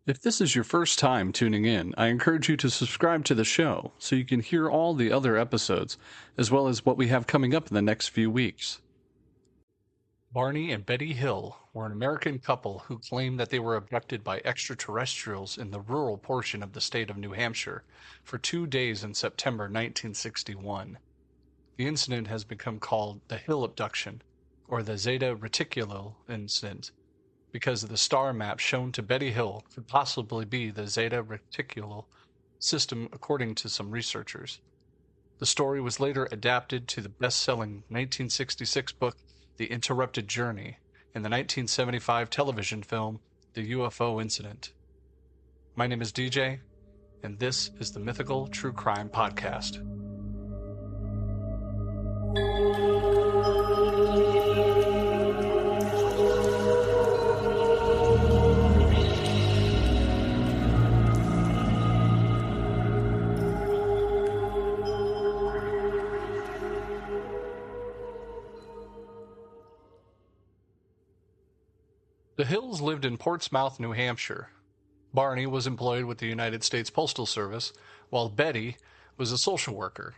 If this is your first time tuning in, I encourage you to subscribe to the show so you can hear all the other episodes, as well as what we have coming up in the next few weeks. Barney and Betty Hill were an American couple who claimed that they were abducted by extraterrestrials in the rural portion of the state of New Hampshire for 2 days in September 1961. The incident has become called the Hill Abduction, or the Zeta Reticuli incident, because the star map shown to Betty Hill could possibly be the Zeta Reticuli system, according to some researchers. The story was later adapted to the best-selling 1966 book The Interrupted Journey and the 1975 television film The UFO Incident. My name is DJ, and this is the Mythical True Crime Podcast. The Hills lived in Portsmouth, New Hampshire. Barney was employed with the United States Postal Service, while Betty was a social worker.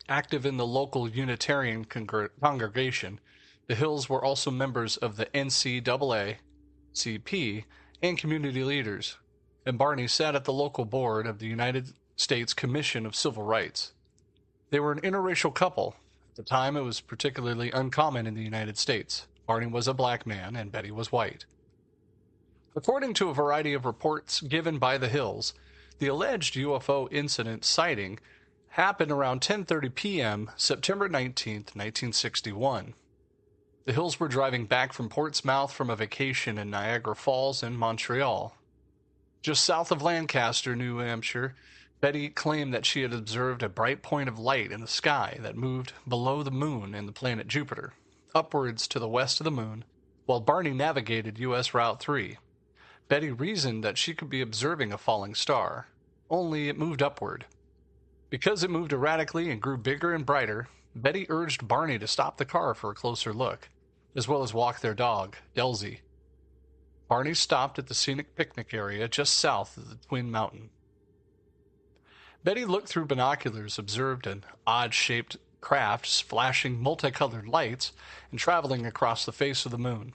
Active in the local Unitarian congregation, the Hills were also members of the NCAA, and community leaders, and Barney sat at the local board of the United States Commission of Civil Rights. They were an interracial couple. At the time, it was particularly uncommon in the United States. Barney was a black man and Betty was white. According to a variety of reports given by the Hills, the alleged UFO incident sighting happened around 10:30 p.m. September 19, 1961. The Hills were driving back from Portsmouth from a vacation in Niagara Falls and Montreal. Just south of Lancaster, New Hampshire, Betty claimed that she had observed a bright point of light in the sky that moved below the moon and the planet Jupiter, upwards to the west of the moon, while Barney navigated U.S. Route 3. Betty reasoned that she could be observing a falling star, only it moved upward. Because it moved erratically and grew bigger and brighter, Betty urged Barney to stop the car for a closer look, as well as walk their dog, Delzy. Barney stopped at the scenic picnic area just south of the Twin Mountain. Betty looked through binoculars, observed an odd-shaped craft flashing multicolored lights and traveling across the face of the moon.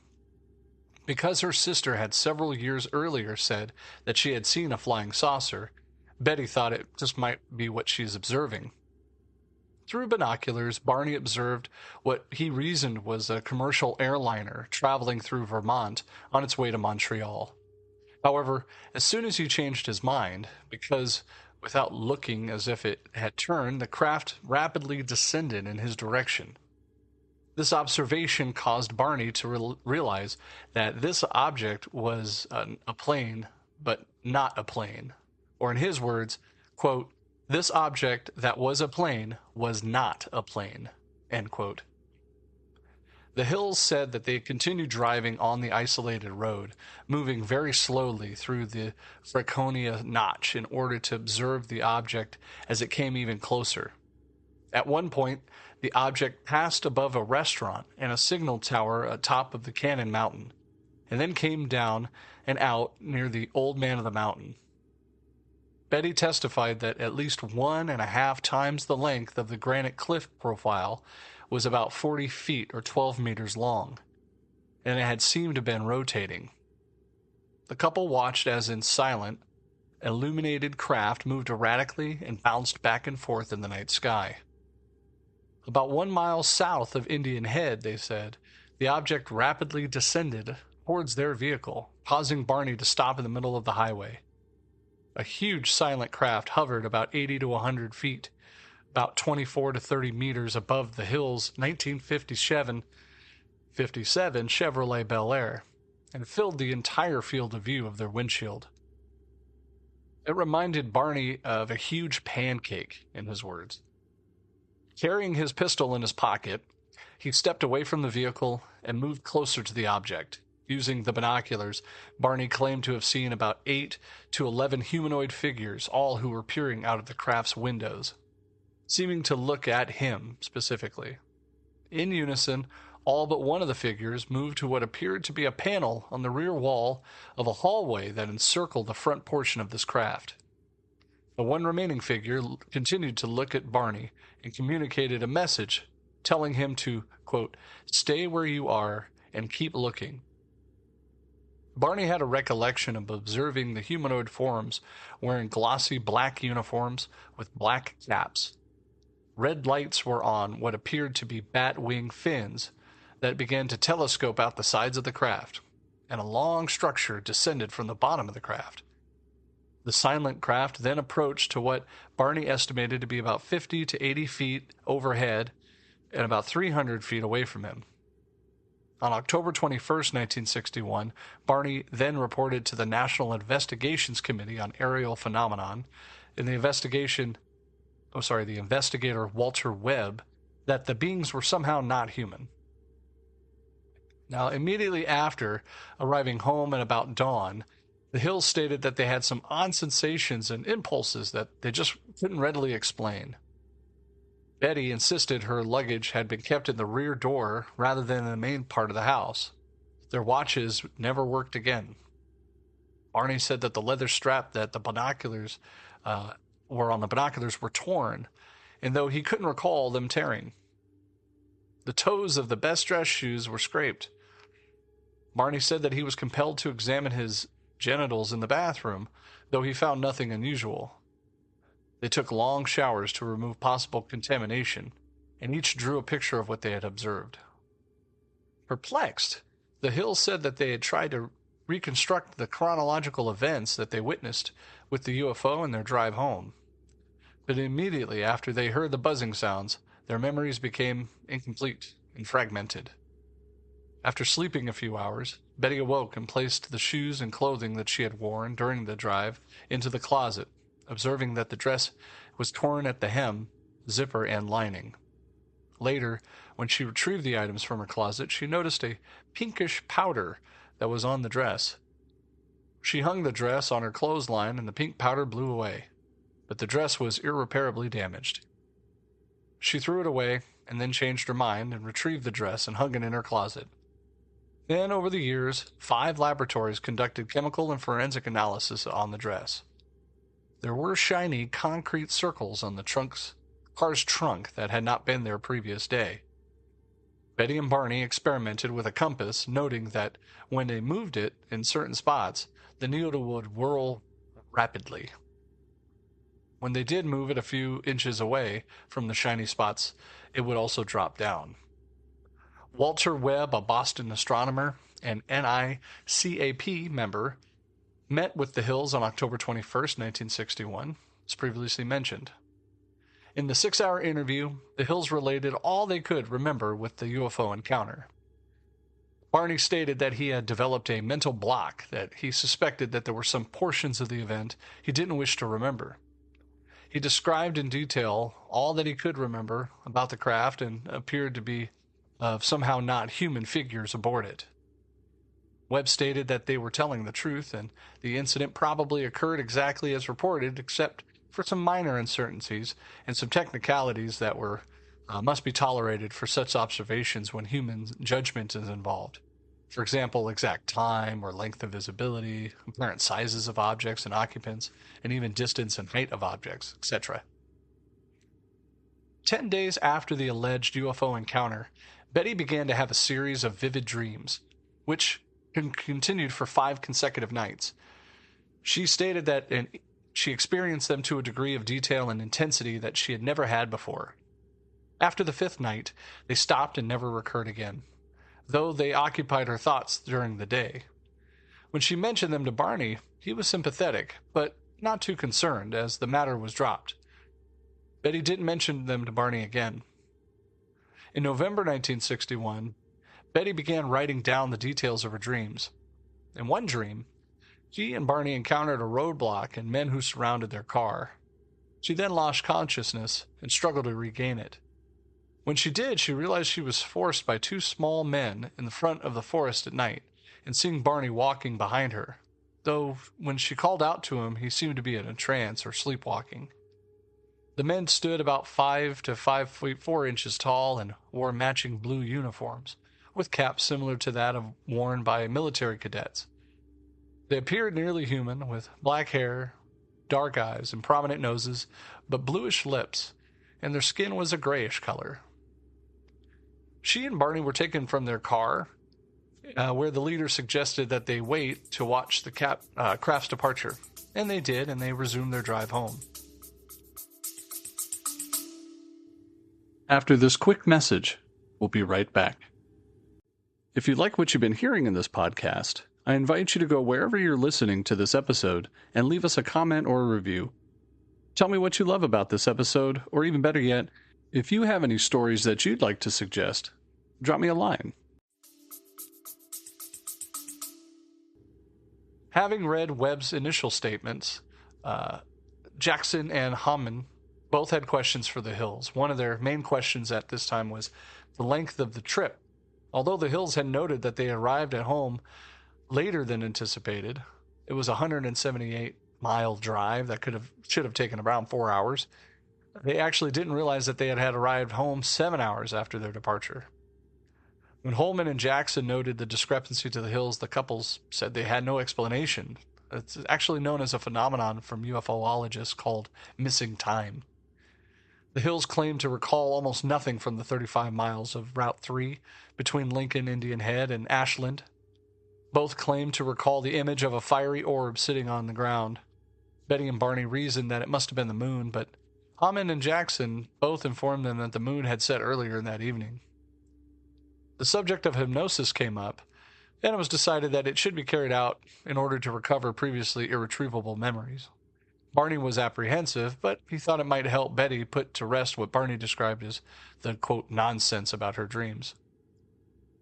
Because her sister had several years earlier said that she had seen a flying saucer, Betty thought it just might be what she's observing. Through binoculars, Barney observed what he reasoned was a commercial airliner traveling through Vermont on its way to Montreal. However, as soon as he changed his mind, because without looking as if it had turned, the craft rapidly descended in his direction. This observation caused Barney to realize that this object was a plane, but not a plane. Or in his words, quote, "This object that was a plane was not a plane," end quote. The Hills said that they continued driving on the isolated road, moving very slowly through the Franconia Notch in order to observe the object as it came even closer. At one point, the object passed above a restaurant and a signal tower atop of the Cannon Mountain, and then came down and out near the Old Man of the Mountain. Betty testified that at least 1.5 times the length of the granite cliff profile was about 40 feet or 12 meters long, and it had seemed to have been rotating. The couple watched as in silent, illuminated craft moved erratically and bounced back and forth in the night sky. About 1 mile south of Indian Head, they said, the object rapidly descended towards their vehicle, causing Barney to stop in the middle of the highway. A huge silent craft hovered about 80 to 100 feet, about 24 to 30 meters above the Hills' 1957 Chevrolet Bel Air, and filled the entire field of view of their windshield. It reminded Barney of a huge pancake, in his words. Carrying his pistol in his pocket, he stepped away from the vehicle and moved closer to the object. Using the binoculars, Barney claimed to have seen about 8 to 11 humanoid figures, all who were peering out of the craft's windows, seeming to look at him specifically. In unison, All but one of the figures moved to what appeared to be a panel on the rear wall of a hallway that encircled the front portion of this craft. The one remaining figure continued to look at Barney and communicated a message telling him to, quote, "Stay where you are and keep looking." Barney had a recollection of observing the humanoid forms wearing glossy black uniforms with black caps. Red lights were on what appeared to be bat wing fins that began to telescope out the sides of the craft, and a long structure descended from the bottom of the craft. The silent craft then approached to what Barney estimated to be about 50 to 80 feet overhead and about 300 feet away from him. On October 21st, 1961, Barney then reported to the National Investigations Committee on Aerial Phenomenon in the investigator Walter Webb, that the beings were somehow not human. Now, immediately after arriving home at about dawn, the Hills stated that they had some odd sensations and impulses that they just couldn't readily explain. Betty insisted her luggage had been kept in the rear door rather than in the main part of the house. Their watches never worked again. Barney said that the leather strap that the binoculars were on the binoculars were torn, and though he couldn't recall them tearing. The toes of the best dressed shoes were scraped. Barney said that he was compelled to examine his genitals in the bathroom, though he found nothing unusual. They took long showers to remove possible contamination, and each drew a picture of what they had observed. Perplexed, the Hills said that they had tried to reconstruct the chronological events that they witnessed with the UFO in their drive home. But immediately after they heard the buzzing sounds, their memories became incomplete and fragmented. After sleeping a few hours, Betty awoke and placed the shoes and clothing that she had worn during the drive into the closet, observing that the dress was torn at the hem, zipper, and lining. Later, when she retrieved the items from her closet, she noticed a pinkish powder that was on the dress. She hung the dress on her clothesline and the pink powder blew away, but the dress was irreparably damaged. She threw it away and then changed her mind and retrieved the dress and hung it in her closet. Then, over the years, 5 laboratories conducted chemical and forensic analysis on the dress. There were shiny concrete circles on the car's trunk that had not been there previous day. Betty and Barney experimented with a compass, noting that when they moved it in certain spots, the needle would whirl rapidly. When they did move it a few inches away from the shiny spots, it would also drop down. Walter Webb, a Boston astronomer and NICAP member, met with the Hills on October 21st, 1961, as previously mentioned. In the 6-hour interview, the Hills related all they could remember with the UFO encounter. Barney stated that he had developed a mental block, that he suspected that there were some portions of the event he didn't wish to remember. He described in detail all that he could remember about the craft and appeared to be of somehow not human figures aboard it. Webb stated that they were telling the truth, and the incident probably occurred exactly as reported, except for some minor uncertainties and some technicalities that must be tolerated for such observations when human judgment is involved. For example, exact time or length of visibility, apparent sizes of objects and occupants, and even distance and height of objects, etc. 10 days after the alleged UFO encounter, Betty began to have a series of vivid dreams, which continued for 5 consecutive nights. She stated that she experienced them to a degree of detail and intensity that she had never had before. After the 5th night, they stopped and never recurred again, though they occupied her thoughts during the day. When she mentioned them to Barney, he was sympathetic, but not too concerned, as the matter was dropped. Betty didn't mention them to Barney again. In November 1961, Betty began writing down the details of her dreams. In one dream, she and Barney encountered a roadblock and men who surrounded their car. She then lost consciousness and struggled to regain it. When she did, she realized she was forced by 2 small men in the front of the forest at night and seeing Barney walking behind her, though when she called out to him, he seemed to be in a trance or sleepwalking. The men stood about 5 to 5 feet 4 inches tall and wore matching blue uniforms, with caps similar to that of worn by military cadets. They appeared nearly human, with black hair, dark eyes, and prominent noses, but bluish lips, and their skin was a grayish color. She and Barney were taken from their car, where the leader suggested that they wait to watch the craft's departure. And they did, and they resumed their drive home. After this quick message, we'll be right back. If you like what you've been hearing in this podcast, I invite you to go wherever you're listening to this episode and leave us a comment or a review. Tell me what you love about this episode, or even better yet, if you have any stories that you'd like to suggest, drop me a line. Having read Webb's initial statements, Jackson and Hammond both had questions for the Hills. One of their main questions at this time was the length of the trip. Although the Hills had noted that they arrived at home later than anticipated, it was a 178-mile drive that should have taken around 4 hours. They actually didn't realize that they had arrived home 7 hours after their departure. When Holman and Jackson noted the discrepancy to the Hills, the couples said they had no explanation. It's actually known as a phenomenon from UFOologists called missing time. The Hills claimed to recall almost nothing from the 35 miles of Route 3 between Lincoln, Indian Head, and Ashland. Both claimed to recall the image of a fiery orb sitting on the ground. Betty and Barney reasoned that it must have been the moon, but Hammond and Jackson both informed them that the moon had set earlier in that evening. The subject of hypnosis came up, and it was decided that it should be carried out in order to recover previously irretrievable memories. Barney was apprehensive, but he thought it might help Betty put to rest what Barney described as the, quote, nonsense about her dreams.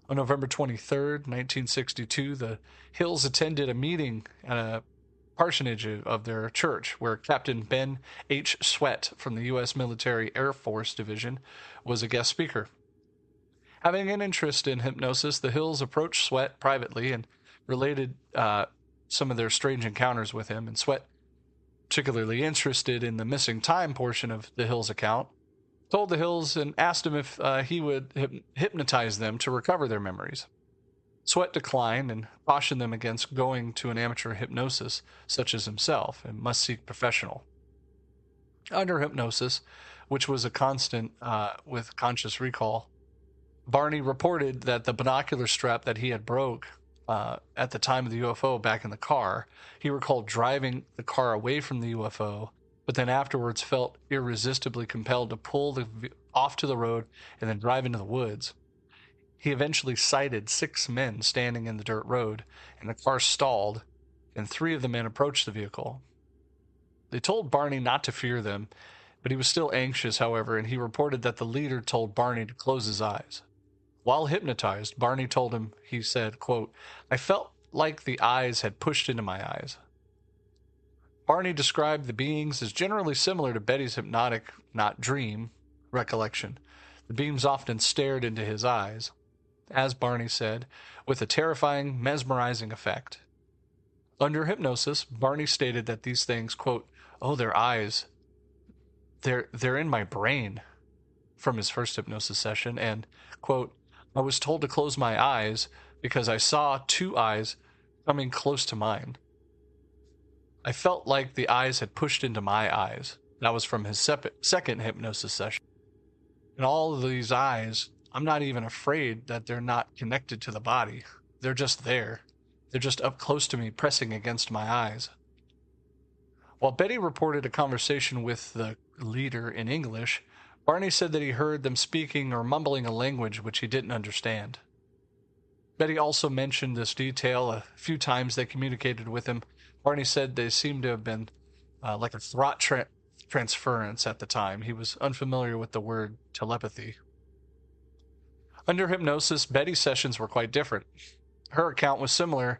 On November 23rd, 1962, the Hills attended a meeting at a parsonage of their church where Captain Ben H. Sweat from the U.S. Military Air Force Division was a guest speaker. Having an interest in hypnosis, the Hills approached Sweat privately and related some of their strange encounters with him, and Sweat, particularly interested in the missing time portion of the Hills' account, told the Hills and asked him if he would hypnotize them to recover their memories. Sweat declined and cautioned them against going to an amateur hypnosis such as himself and must seek professional. Under hypnosis, which was a constant with conscious recall, Barney reported that the binocular strap that he had broke at the time of the UFO back in the car, he recalled driving the car away from the UFO, but then afterwards felt irresistibly compelled to pull off to the road and then drive into the woods. He eventually sighted 6 men standing in the dirt road, and the car stalled, and 3 of the men approached the vehicle. They told Barney not to fear them, but he was still anxious, however, and he reported that the leader told Barney to close his eyes. While hypnotized, Barney told him, he said, quote, "I felt like the eyes had pushed into my eyes." Barney described the beings as generally similar to Betty's hypnotic, not dream, recollection. The beings often stared into his eyes, as Barney said, with a terrifying, mesmerizing effect. Under hypnosis, Barney stated that these things, quote, "Oh, their eyes, they're in my brain," from his first hypnosis session, and, quote, "I was told to close my eyes because I saw 2 eyes coming close to mine. I felt like the eyes had pushed into my eyes." That was from his second hypnosis session. And all of these eyes, I'm not even afraid that they're not connected to the body. They're just there. They're just up close to me, pressing against my eyes. While Betty reported a conversation with the leader in English, Barney said that he heard them speaking or mumbling a language which he didn't understand. Betty also mentioned this detail a few times they communicated with him. Barney said they seemed to have been like a thought transference at the time. He was unfamiliar with the word telepathy. Under hypnosis, Betty's sessions were quite different. Her account was similar,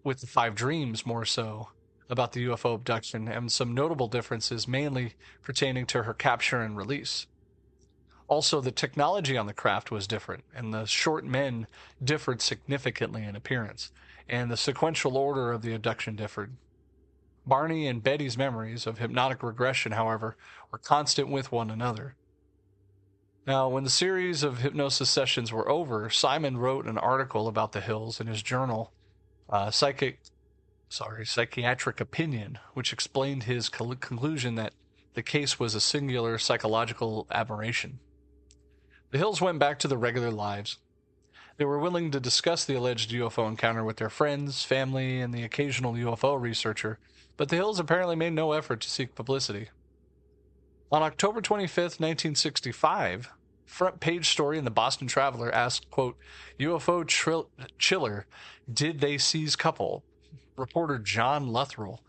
with the 5 dreams more so, about the UFO abduction, and some notable differences mainly pertaining to her capture and release. Also, the technology on the craft was different, and the short men differed significantly in appearance, and the sequential order of the abduction differed. Barney and Betty's memories of hypnotic regression, however, were constant with one another. Now, when the series of hypnosis sessions were over, Simon wrote an article about the hills in his journal, Psychiatric Opinion, which explained his conclusion that the case was a singular psychological aberration. The Hills went back to their regular lives. They were willing to discuss the alleged UFO encounter with their friends, family, and the occasional UFO researcher, but the Hills apparently made no effort to seek publicity. On October 25th, 1965, front page story in the Boston Traveler asked, quote, UFO chiller, did they seize couple? Reporter John Luthrell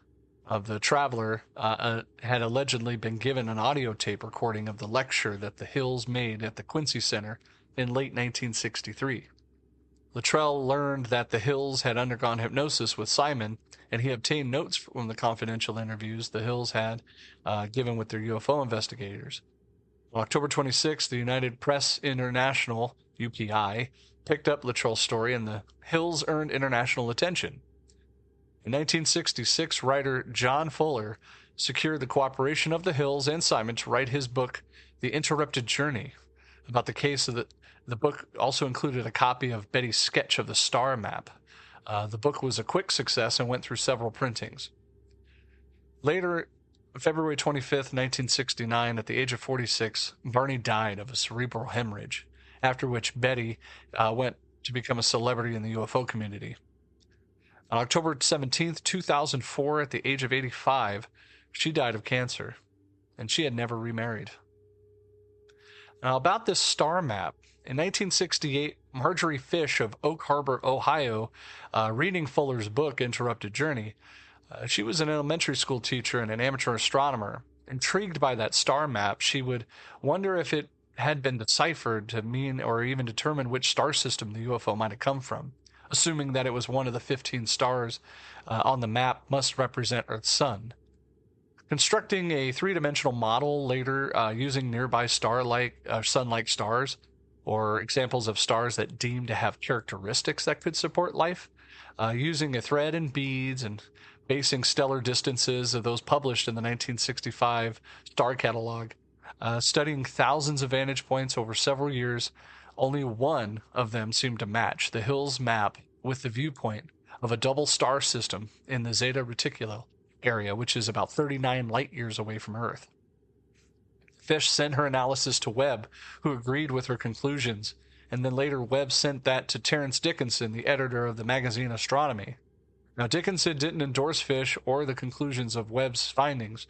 of the Traveler had allegedly been given an audio tape recording of the lecture that the Hills made at the Quincy Center in late 1963. Luttrell learned that the Hills had undergone hypnosis with Simon, and he obtained notes from the confidential interviews the Hills had given with their UFO investigators. On October 26th, the United Press International, UPI, picked up Luttrell's story, and the Hills earned international attention. In 1966, writer John Fuller secured the cooperation of the Hills and Simon to write his book, The Interrupted Journey, about the case of the book also included a copy of Betty's sketch of the star map. The book was a quick success and went through several printings. Later, February 25th, 1969, at the age of 46, Barney died of a cerebral hemorrhage, after which Betty went to become a celebrity in the UFO community. On October 17th, 2004, at the age of 85, she died of cancer, and she had never remarried. Now, about this star map, in 1968, Marjorie Fish of Oak Harbor, Ohio, reading Fuller's book, Interrupted Journey, she was an elementary school teacher and an amateur astronomer. Intrigued by that star map, she would wonder if it had been deciphered to mean or even determine which star system the UFO might have come from, assuming that it was one of the 15 stars on the map must represent Earth's sun. Constructing a three-dimensional model later using nearby sun-like stars, or examples of stars that deemed to have characteristics that could support life, using a thread and beads and basing stellar distances of those published in the 1965 star catalog, studying thousands of vantage points over several years, only one of them seemed to match the Hills map with the viewpoint of a double star system in the Zeta Reticuli area, which is about 39 light years away from Earth. Fish sent her analysis to Webb, who agreed with her conclusions, and then later Webb sent that to Terence Dickinson, the editor of the magazine Astronomy. Now, Dickinson didn't endorse Fish or the conclusions of Webb's findings,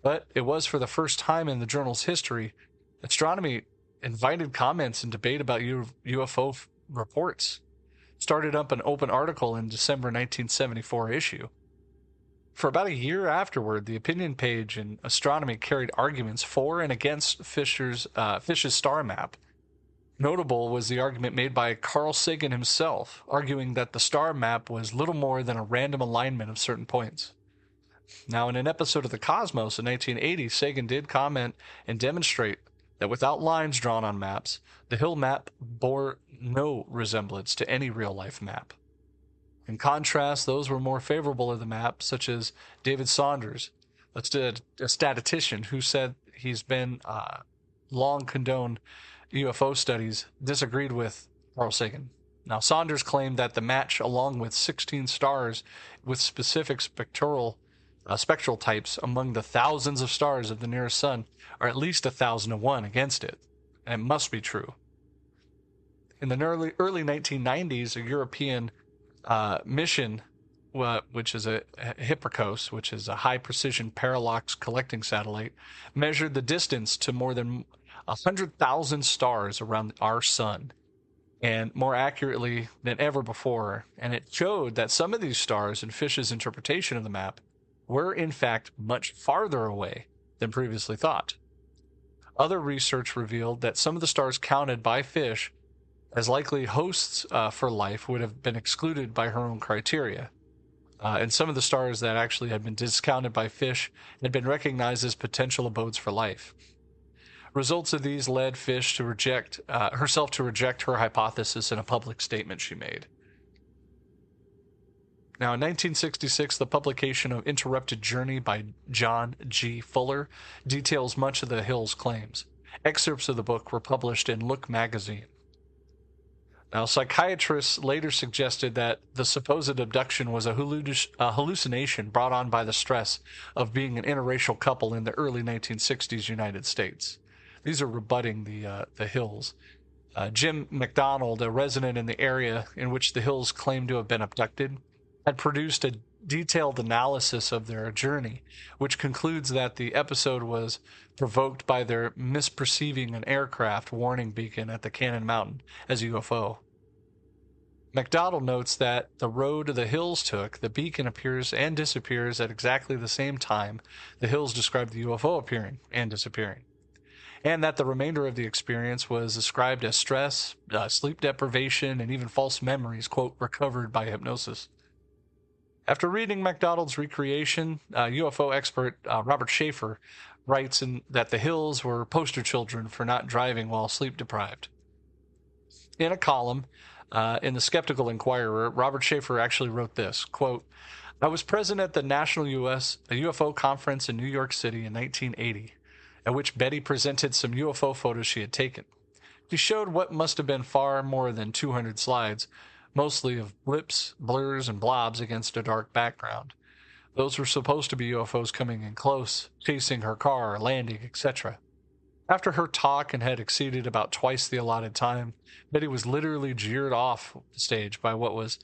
but it was for the first time in the journal's history, Astronomy invited comments and debate about UFO reports, started up an open article in December 1974 issue. For about a year afterward, the opinion page in Astronomy carried arguments for and against Fish's star map. Notable was the argument made by Carl Sagan himself, arguing that the star map was little more than a random alignment of certain points. Now, in an episode of The Cosmos in 1980, Sagan did comment and demonstrate that without lines drawn on maps, the Hill map bore no resemblance to any real-life map. In contrast, those were more favorable of the map, such as David Saunders, a statistician who said he's been long condoned UFO studies, disagreed with Carl Sagan. Now, Saunders claimed that the match, along with 16 stars with specific spectral types among the thousands of stars of the nearest sun, are at least 1,000-to-1 against it, and it must be true. In the early 1990s, a European mission, which is a Hipparcos, which is a high-precision parallax collecting satellite, measured the distance to more than 100,000 stars around our sun, and more accurately than ever before, and it showed that some of these stars, in Fish's interpretation of the map, were in fact much farther away than previously thought. Other research revealed that some of the stars counted by Fish as likely hosts for life would have been excluded by her own criteria. And some of the stars that actually had been discounted by Fish had been recognized as potential abodes for life. Results of these led Fish to reject her hypothesis in a public statement she made. Now, in 1966, the publication of Interrupted Journey by John G. Fuller details much of the Hills' claims. Excerpts of the book were published in Look magazine. Now, psychiatrists later suggested that the supposed abduction was a hallucination brought on by the stress of being an interracial couple in the early 1960s United States. These are rebutting the Hills. Jim McDonald, a resident in the area in which the Hills claimed to have been abducted, had produced a detailed analysis of their journey, which concludes that the episode was provoked by their misperceiving an aircraft warning beacon at the Cannon Mountain as a UFO. McDonald notes that the road the Hills took, the beacon appears and disappears at exactly the same time the Hills described the UFO appearing and disappearing, and that the remainder of the experience was ascribed as stress, sleep deprivation, and even false memories, quote, recovered by hypnosis. After reading McDonald's recreation, UFO expert Robert Schaefer writes that the Hills were poster children for not driving while sleep deprived. In a column in the Skeptical Inquirer, Robert Schaefer actually wrote this, quote, I was present at the National UFO Conference in New York City in 1980, at which Betty presented some UFO photos she had taken. She showed what must have been far more than 200 slides, mostly of blips, blurs, and blobs against a dark background. Those were supposed to be UFOs coming in close, chasing her car, landing, etc. After her talk and had exceeded about twice the allotted time, Betty was literally jeered off the stage by what was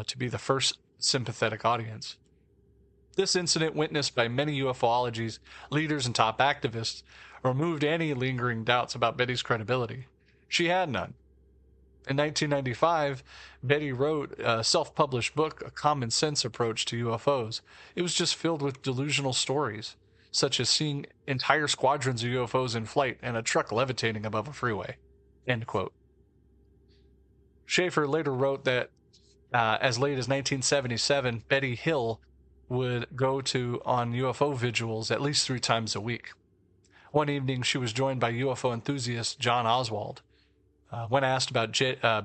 to be the first sympathetic audience. This incident, witnessed by many ufology leaders and top activists, removed any lingering doubts about Betty's credibility. She had none. In 1995, Betty wrote a self-published book, A Common Sense Approach to UFOs. It was just filled with delusional stories, such as seeing entire squadrons of UFOs in flight and a truck levitating above a freeway. End quote. Schaefer later wrote that as late as 1977, Betty Hill would go on UFO vigils at least 3 times a week. One evening, she was joined by UFO enthusiast John Oswald. When asked about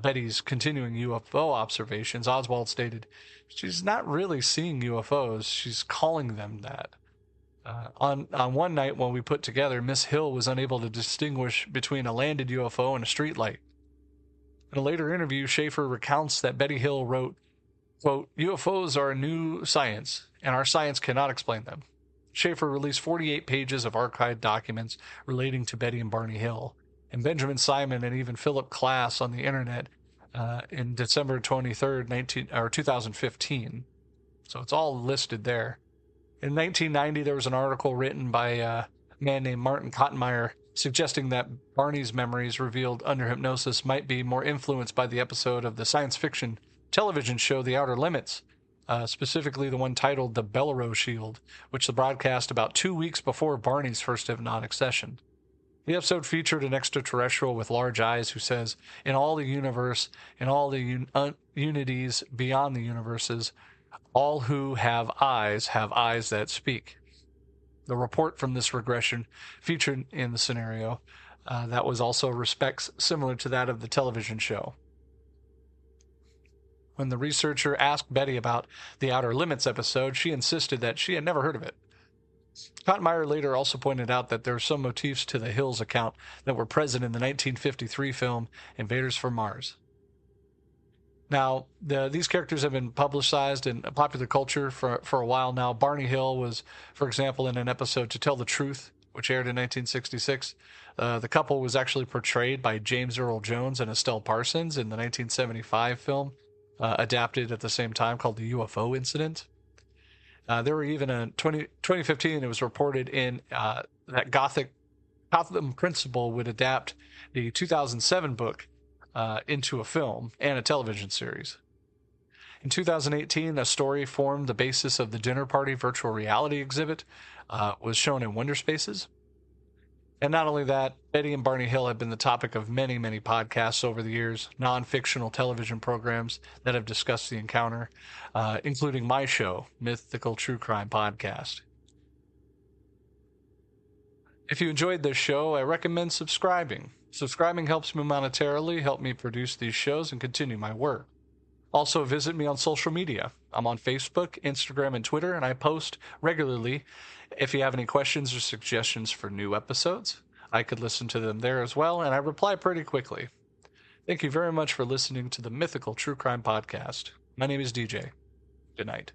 Betty's continuing UFO observations, Oswald stated, she's not really seeing UFOs, she's calling them that. On one night when we put together, Miss Hill was unable to distinguish between a landed UFO and a streetlight. In a later interview, Schaefer recounts that Betty Hill wrote, quote, UFOs are a new science, and our science cannot explain them. Schaefer released 48 pages of archived documents relating to Betty and Barney Hill, and Benjamin Simon and even Philip Klass on the internet in December 23rd, 2015. So it's all listed there. In 1990, there was an article written by a man named Martin Kottenmeier suggesting that Barney's memories revealed under hypnosis might be more influenced by the episode of the science fiction television show The Outer Limits, specifically the one titled The Bellero Shield, which was broadcast about 2 weeks before Barney's first hypnotic session. The episode featured an extraterrestrial with large eyes who says, in all the universe, in all the unities beyond the universes, all who have eyes that speak. The report from this regression featured in the scenario that was also respects similar to that of the television show. When the researcher asked Betty about the Outer Limits episode, she insisted that she had never heard of it. Kottenmeier later also pointed out that there are some motifs to the Hills account that were present in the 1953 film Invaders from Mars. Now, these characters have been publicized in popular culture for a while now. Barney Hill was, for example, in an episode To Tell the Truth, which aired in 1966. The couple was actually portrayed by James Earl Jones and Estelle Parsons in the 1975 film, adapted at the same time, called The UFO Incident. There were even in 2015, it was reported in that Gotham Principle would adapt the 2007 book into a film and a television series. In 2018, a story formed the basis of the Dinner Party virtual reality exhibit, was shown in Wonder Spaces. And not only that, Betty and Barney Hill have been the topic of many, many podcasts over the years, non-fictional television programs that have discussed the encounter, including my show, Mythical True Crime Podcast. If you enjoyed this show, I recommend subscribing. Subscribing helps me monetarily, help me produce these shows, and continue my work. Also, visit me on social media. I'm on Facebook, Instagram, and Twitter, and I post regularly. If you have any questions or suggestions for new episodes, I could listen to them there as well, and I reply pretty quickly. Thank you very much for listening to the Mythical True Crime Podcast. My name is DJ. Good night.